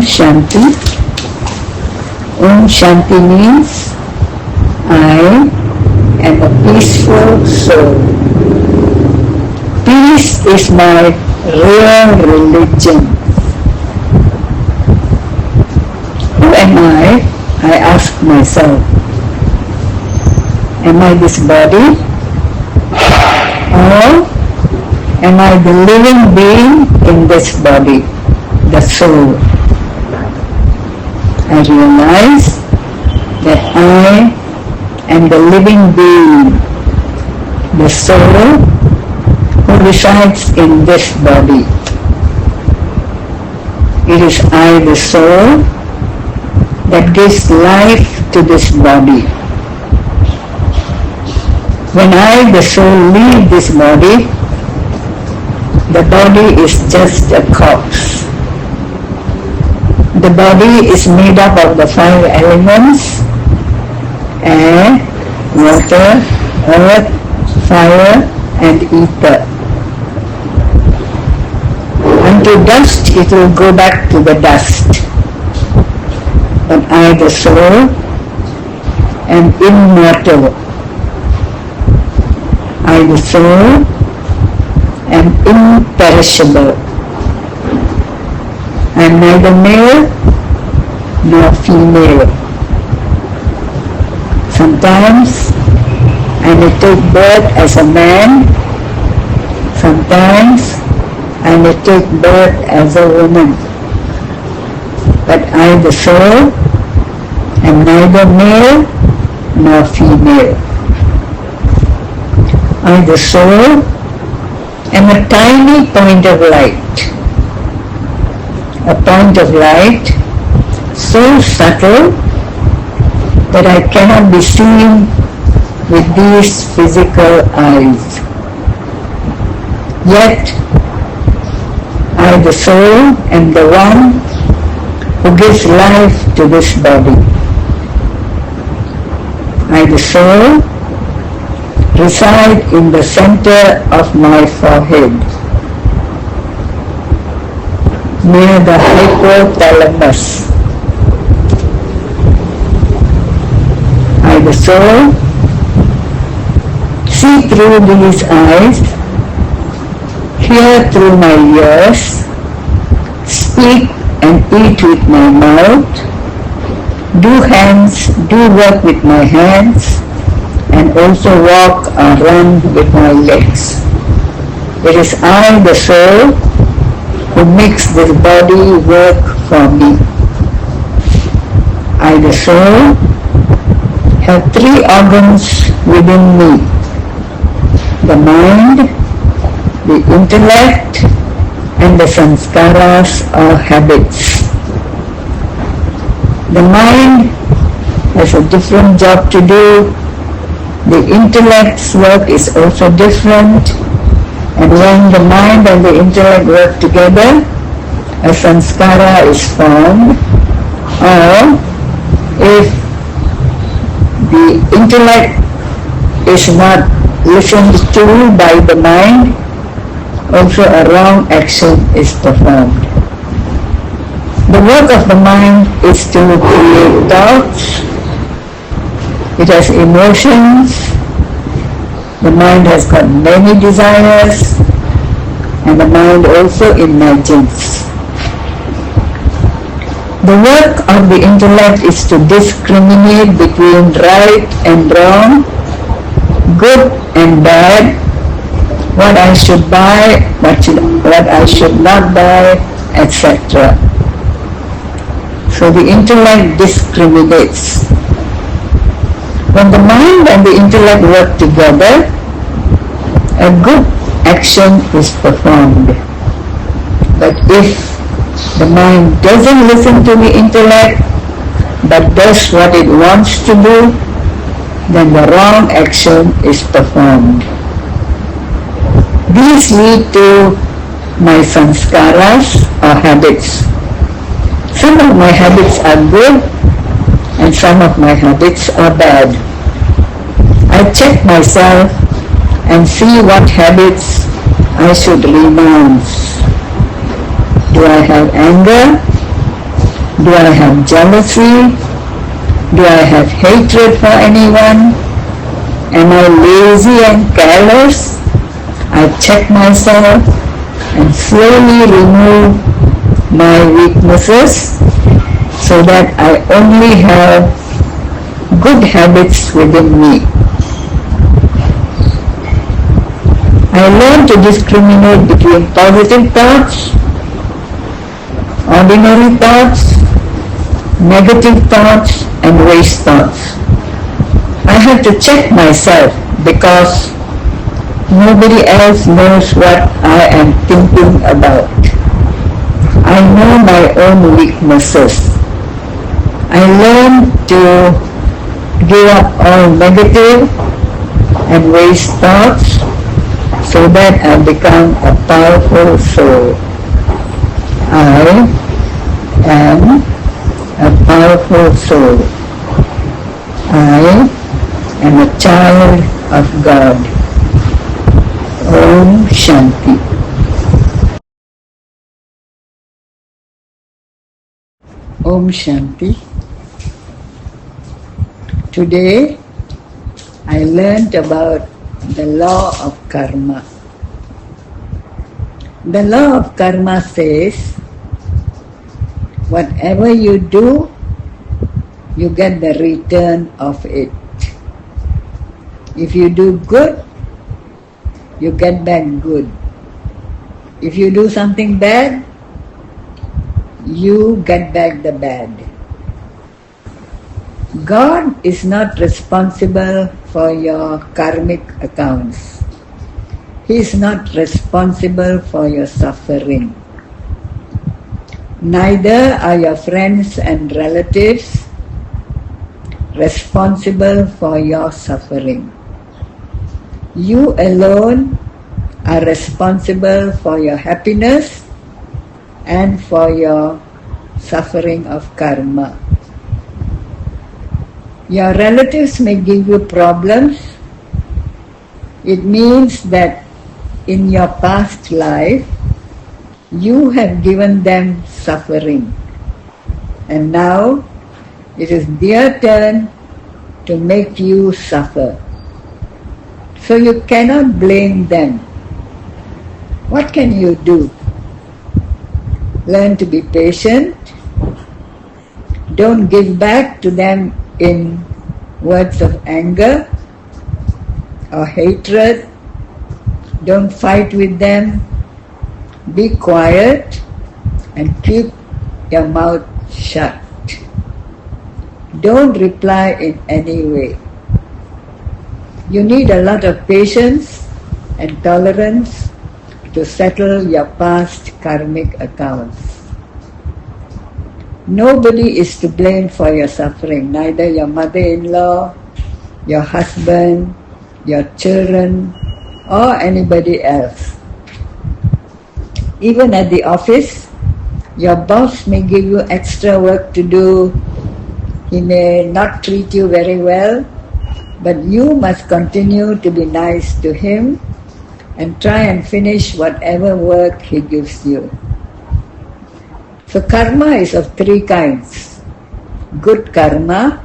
Shanti. Om Shanti means I am a peaceful soul. Peace is my real religion. Who am I ask myself. Am I this body? Or am I the living being in this body, the soul? I realize that I am the living being, the soul who resides in this body. It is I, the soul, that gives life to this body. When I, the soul, leave this body, the body is just a corpse. The body is made up of the 5 elements: air, water, earth, fire, and ether. Unto dust it will go back to the dust. But I, the soul, am immortal. I, the soul, am imperishable. I am neither male nor female. Sometimes I may take birth as a man, sometimes I may take birth as a woman. But I, the soul, am neither male nor female. I, the soul, am a tiny point of light. A point of light so subtle that I cannot be seen with these physical eyes. Yet, I, the soul, am the one who gives life to this body. I, the soul, reside in the center of my forehead, near the hypothalamus. I, the soul, see through these eyes, hear through my ears, speak and eat with my mouth, do work with my hands, and also walk or run with my legs. It is I, the soul, who makes this body work for me. I, the soul, have 3 organs within me: the mind, the intellect, and the sanskaras or habits. The mind has a different job to do. The intellect's work is also different, and when the mind and the intellect work together, a sanskara is formed. Or if the intellect is not listened to by the mind, also a wrong action is performed. The work of the mind is to create thoughts. It has emotions. The mind has got many desires, and the mind also imagines. The work of the intellect is to discriminate between right and wrong, good and bad, what I should buy, what I should not buy, etc. So the intellect discriminates. When the mind and the intellect work together, a good action is performed. But if the mind doesn't listen to the intellect, but does what it wants to do, then the wrong action is performed. These lead to my sanskaras or habits. Some of my habits are good, and some of my habits are bad. I check myself and see what habits I should renounce. Do I have anger? Do I have jealousy? Do I have hatred for anyone? Am I lazy and careless? I check myself and slowly remove my weaknesses so that I only have good habits within me. I learn to discriminate between positive thoughts, ordinary thoughts, negative thoughts, and waste thoughts. I have to check myself because nobody else knows what I am thinking about. I know my own weaknesses. I learn to give up all negative and waste thoughts so that I become a powerful soul. I am a powerful soul. I am a child of God. Om Shanti. Om Shanti. Today I learned about the law of karma. The law of karma says, whatever you do, you get the return of it. If you do good, you get back good. If you do something bad, you get back the bad. God is not responsible for your karmic accounts. He is not responsible for your suffering. Neither are your friends and relatives responsible for your suffering. You alone are responsible for your happiness and for your suffering of karma. Your relatives may give you problems. It means that in your past life, you have given them suffering. And now, it is their turn to make you suffer. So you cannot blame them. What can you do? Learn to be patient. Don't give back to them in words of anger or hatred. Don't fight with them. Be quiet and keep your mouth shut. Don't reply in any way. You need a lot of patience and tolerance to settle your past karmic accounts. Nobody is to blame for your suffering, neither your mother-in-law, your husband, your children, or anybody else. Even at the office, your boss may give you extra work to do. He may not treat you very well, but you must continue to be nice to him and try and finish whatever work he gives you. So karma is of three kinds. Good karma,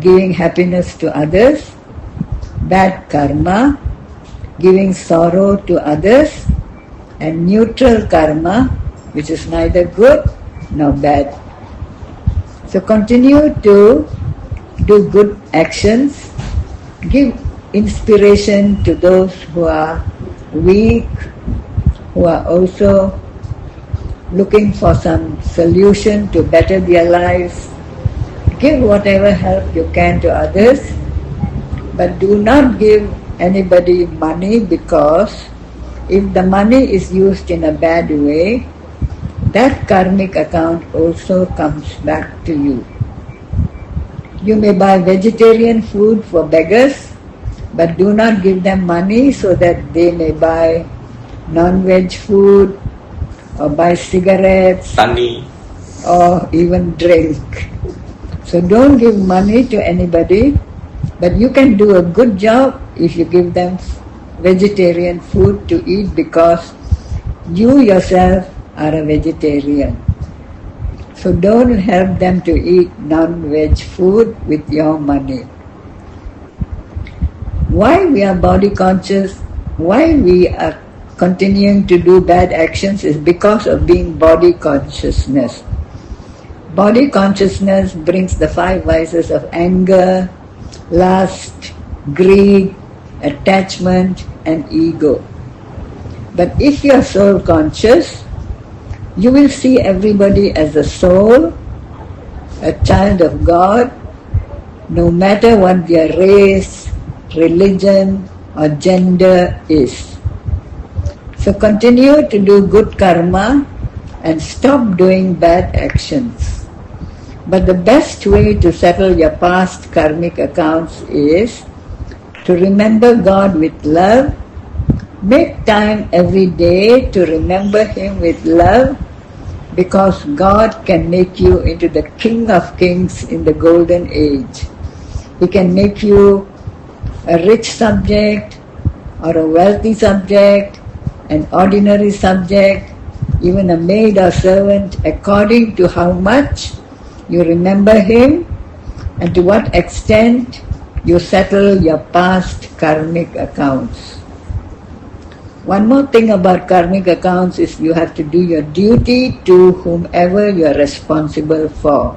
giving happiness to others. Bad karma, giving sorrow to others. And neutral karma, which is neither good nor bad. So continue to do good actions. Give inspiration to those who are weak, who are also looking for some solution to better their lives. Give whatever help you can to others, but do not give anybody money, because if the money is used in a bad way, that karmic account also comes back to you. You may buy vegetarian food for beggars, but do not give them money so that they may buy non-veg food or buy cigarettes, Sunny, or even drink. So don't give money to anybody, but you can do a good job if you give them vegetarian food to eat, because you yourself are a vegetarian. So don't help them to eat non-veg food with your money. Why we are body conscious, why we are continuing to do bad actions is because of being body consciousness. Body consciousness brings the 5 vices of anger, lust, greed, attachment and ego. But if you are soul conscious, you will see everybody as a soul, a child of God, no matter what their race, religion or gender is. So continue to do good karma and stop doing bad actions. But the best way to settle your past karmic accounts is to remember God with love. Make time every day to remember Him with love, because God can make you into the King of Kings in the golden age. He can make you a rich subject or a wealthy subject, an ordinary subject, even a maid or servant, according to how much you remember Him and to what extent you settle your past karmic accounts. One more thing about karmic accounts is you have to do your duty to whomever you are responsible for.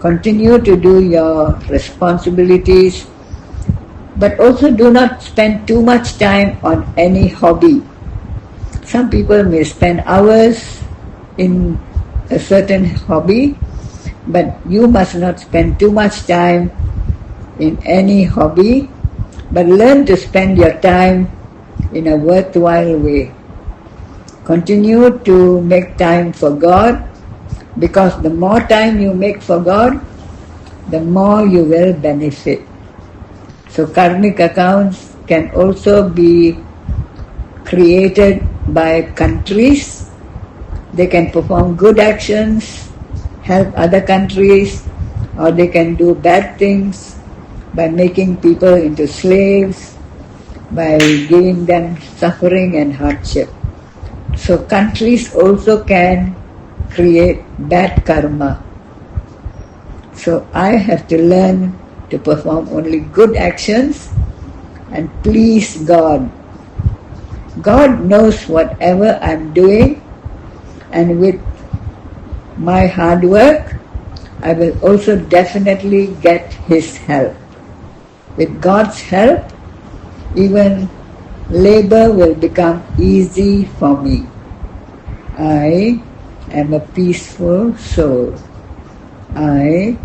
Continue to do your responsibilities, but also do not spend too much time on any hobby. Some people may spend hours in a certain hobby, but you must not spend too much time in any hobby, but learn to spend your time in a worthwhile way. Continue to make time for God, because the more time you make for God, the more you will benefit. So karmic accounts can also be created by countries. They can perform good actions, help other countries, or they can do bad things by making people into slaves, by giving them suffering and hardship. So countries also can create bad karma. So I have to learn to perform only good actions and please God. God knows whatever I'm doing, and with my hard work, I will also definitely get His help. With God's help, even labor will become easy for me. I am a peaceful soul. I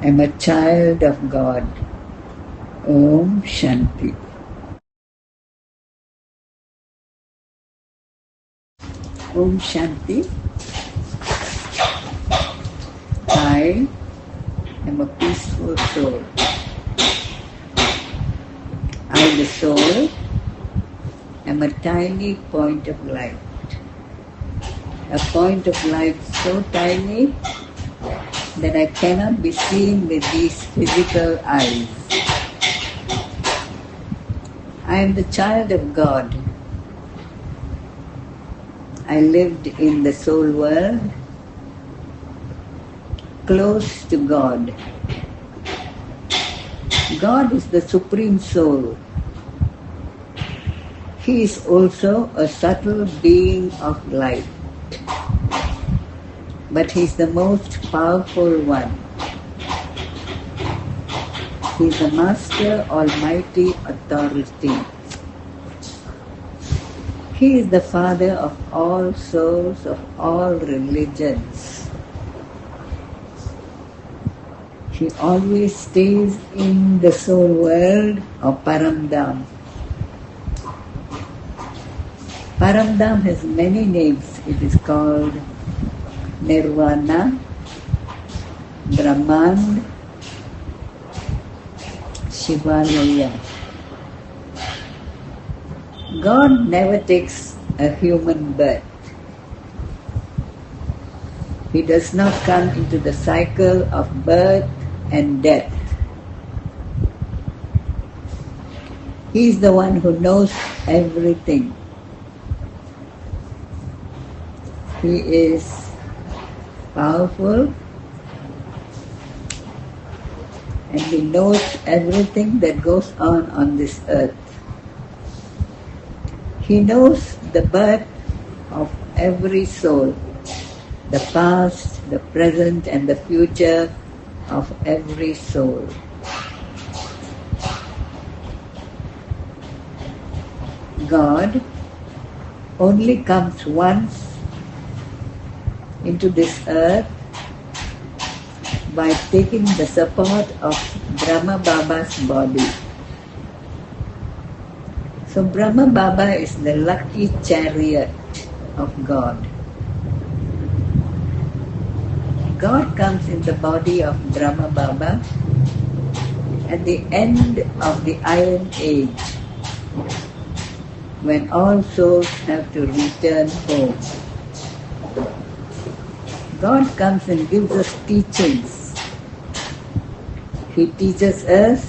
am a child of God. Om Shanti. Om Shanti. I am a peaceful soul. I, the soul, am a tiny point of light. A point of light so tiny that I cannot be seen with these physical eyes. I am the child of God. I lived in the soul world, close to God. God is the Supreme Soul. He is also a subtle being of light, but He is the most powerful one. He is the Master Almighty Authority. He is the Father of all souls, of all religions. He always stays in the soul world of Paramdam. Paramdam has many names. It is called Nirvana, Brahman, Shivalaya. God never takes a human birth. He does not come into the cycle of birth and death. He is the one who knows everything. He is powerful, and He knows everything that goes on this earth. He knows the birth of every soul, the past, the present, and the future of every soul. God only comes once into this earth by taking the support of Brahma Baba's body. So Brahma Baba is the lucky chariot of God. God comes in the body of Brahma Baba at the end of the Iron Age, when all souls have to return home. God comes and gives us teachings. He teaches us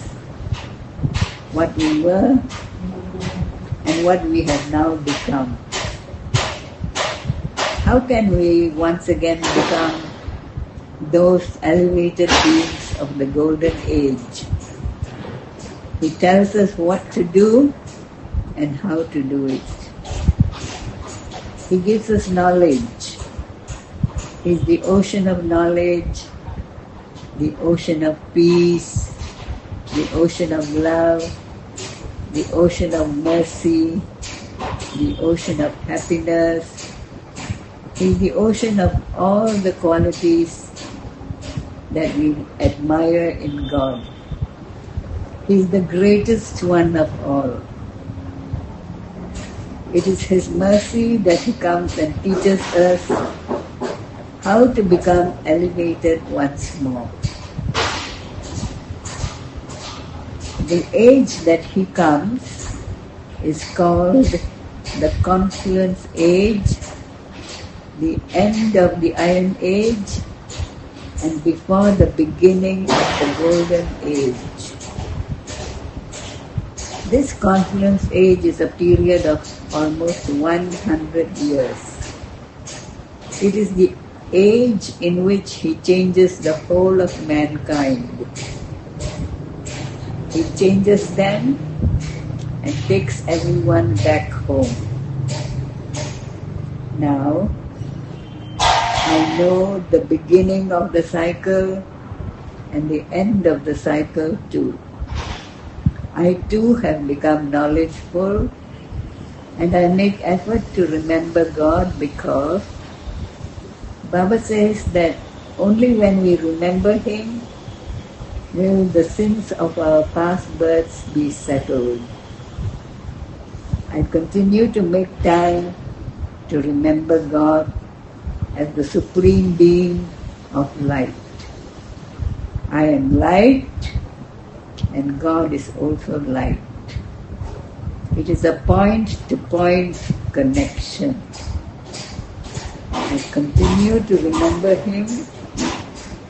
what we were and what we have now become. How can we once again become those elevated beings of the golden age? He tells us what to do and how to do it. He gives us knowledge. He's the ocean of knowledge, the ocean of peace, the ocean of love, the ocean of mercy, the ocean of happiness. He's the ocean of all the qualities that we admire in God. He's the greatest one of all. It is His mercy that He comes and teaches us how to become elevated once more. The age that He comes is called the Confluence Age, the end of the Iron Age, and before the beginning of the Golden Age. This Confluence Age is a period of almost 100 years. It is the age in which He changes the whole of mankind. He changes them and takes everyone back home. Now, I know the beginning of the cycle and the end of the cycle too. I too have become knowledgeful, and I make effort to remember God, because Baba says that only when we remember Him will the sins of our past births be settled. I continue to make time to remember God as the Supreme Being of light. I am light, and God is also light. It is a point-to-point connection. I continue to remember Him,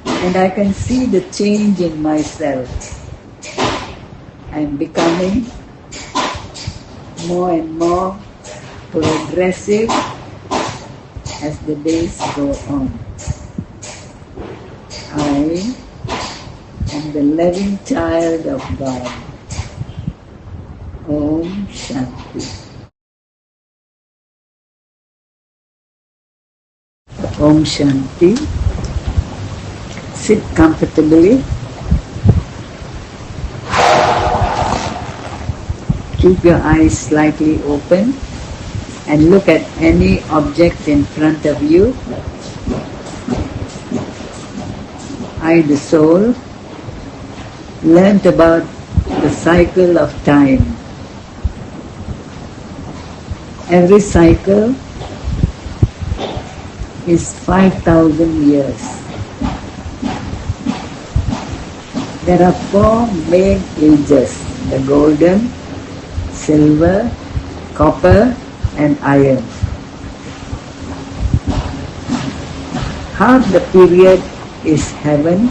and I can see the change in myself. I am becoming more and more progressive as the days go on. I am the loving child of God. Om Shanti. Om Shanti. Sit comfortably. Keep your eyes slightly open and look at any object in front of you. I, the soul, learnt about the cycle of time. Every cycle is 5,000 years. There are four main ages: the golden, silver, copper, and iron. Half the period is heaven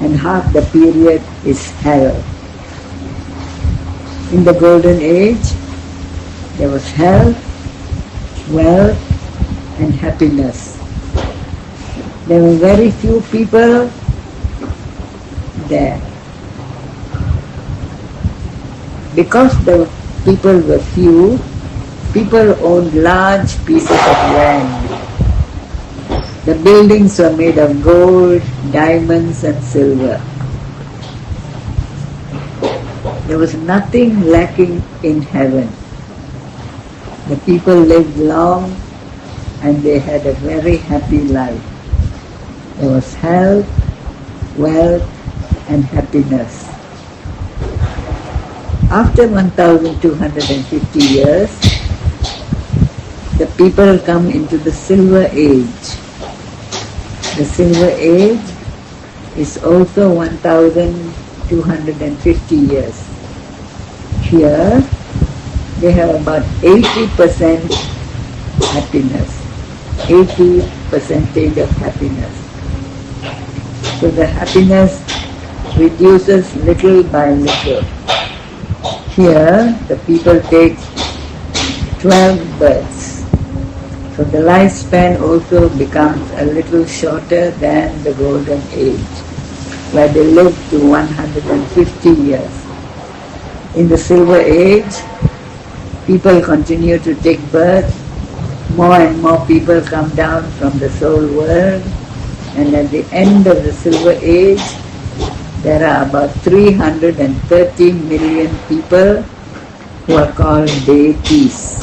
and half the period is hell. In the golden age, there was health, wealth, and happiness. There were very few people there. Because the people were few, people owned large pieces of land. The buildings were made of gold, diamonds and silver. There was nothing lacking in heaven. The people lived long and they had a very happy life. There was health, wealth and happiness. After 1250 years, the people come into the Silver Age. The Silver Age is also 1250 years. Here, they have about 80% happiness, 80% of happiness. So the happiness reduces little by little. Here, the people take 12 births. So the lifespan also becomes a little shorter than the Golden Age, where they live to 150 years. In the Silver Age, people continue to take birth. More and more people come down from the soul world. And at the end of the Silver Age, there are about 330 million people who are called deities.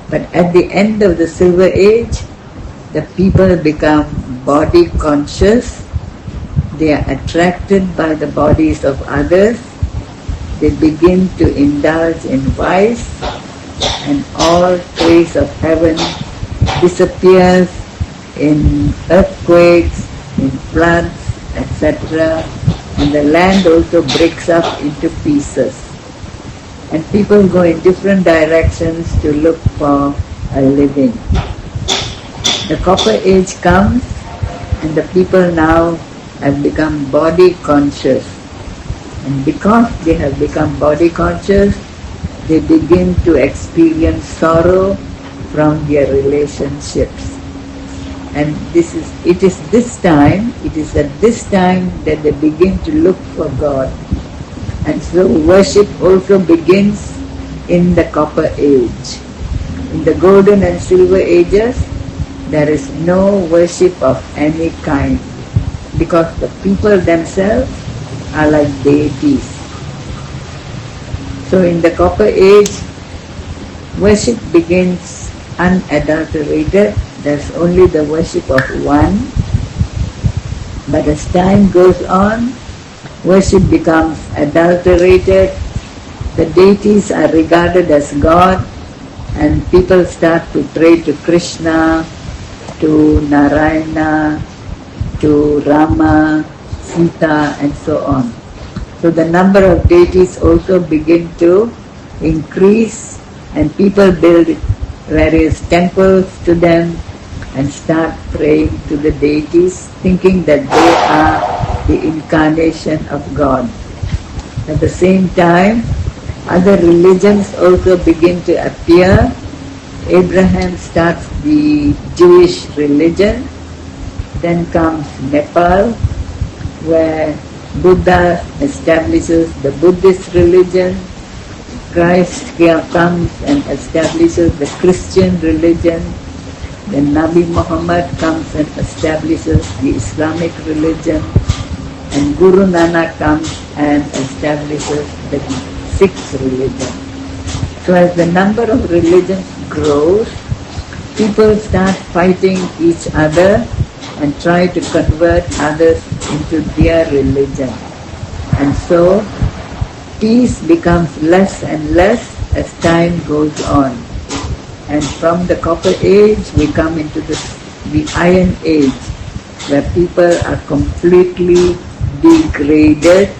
But at the end of the Silver Age, the people become body conscious. They are attracted by the bodies of others. They begin to indulge in vice, and all trace of heaven disappears in earthquakes, in floods, etc. And the land also breaks up into pieces. And people go in different directions to look for a living. The Copper Age comes, and the people now have become body conscious. And because they have become body conscious, they begin to experience sorrow from their relationships. And it is at this time that they begin to look for God. And so worship also begins in the Copper Age. In the Golden and Silver Ages, there is no worship of any kind, because the people themselves are like deities. So in the Copper Age, worship begins unadulterated. There's only the worship of one. But as time goes on, worship becomes adulterated. The deities are regarded as God, and people start to pray to Krishna, to Narayana, to Rama, Sita, and so on. So the number of deities also begin to increase, and people build various temples to them and start praying to the deities, thinking that they are the incarnation of God. At the same time, other religions also begin to appear. Abraham starts the Jewish religion. Then comes Nepal, where Buddha establishes the Buddhist religion. Christ comes and establishes the Christian religion. Then Nabi Muhammad comes and establishes the Islamic religion. And Guru Nanak comes and establishes the Sikh religion. So as the number of religions grows, people start fighting each other and try to convert others into their religion. And so peace becomes less and less as time goes on. And from the Copper Age, we come into the Iron Age, where people are completely degraded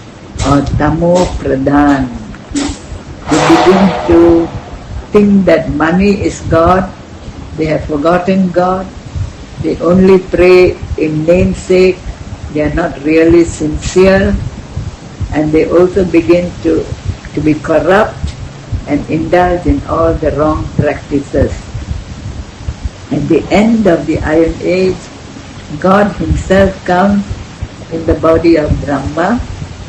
or tamo pradhan. They begin to think that money is God. They have forgotten God. They only pray in namesake. They are not really sincere. And they also begin to be corrupt and indulge in all the wrong practices. At the end of the Iron Age, God himself comes in the body of Brahma,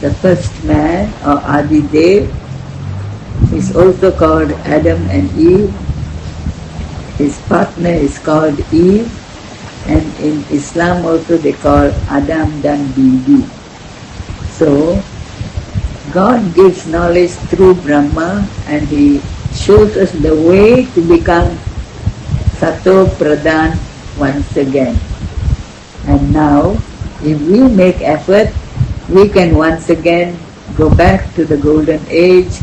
the first man, or Adi Dev. Is also called Adam and Eve. His partner is called Eve, and in Islam also they call Adam dan Bibi. So God gives knowledge through Brahma, and he shows us the way to become Sato Pradhan once again. And now, if we make effort, we can once again go back to the golden age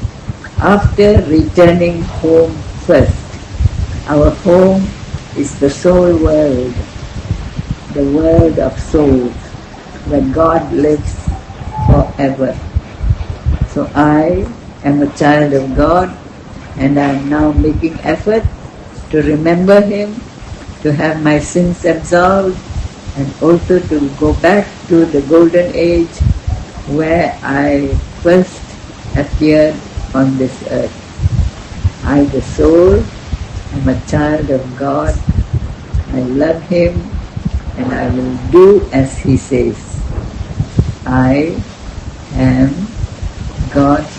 after returning home first. Our home is the soul world, the world of souls, where God lives forever. So I am a child of God, and I am now making effort to remember Him, to have my sins absolved, and also to go back to the golden age where I first appeared on this earth. I, the soul, am a child of God. I love Him, and I will do as He says. I am God's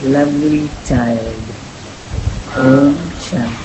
lovely child. Om Shanti.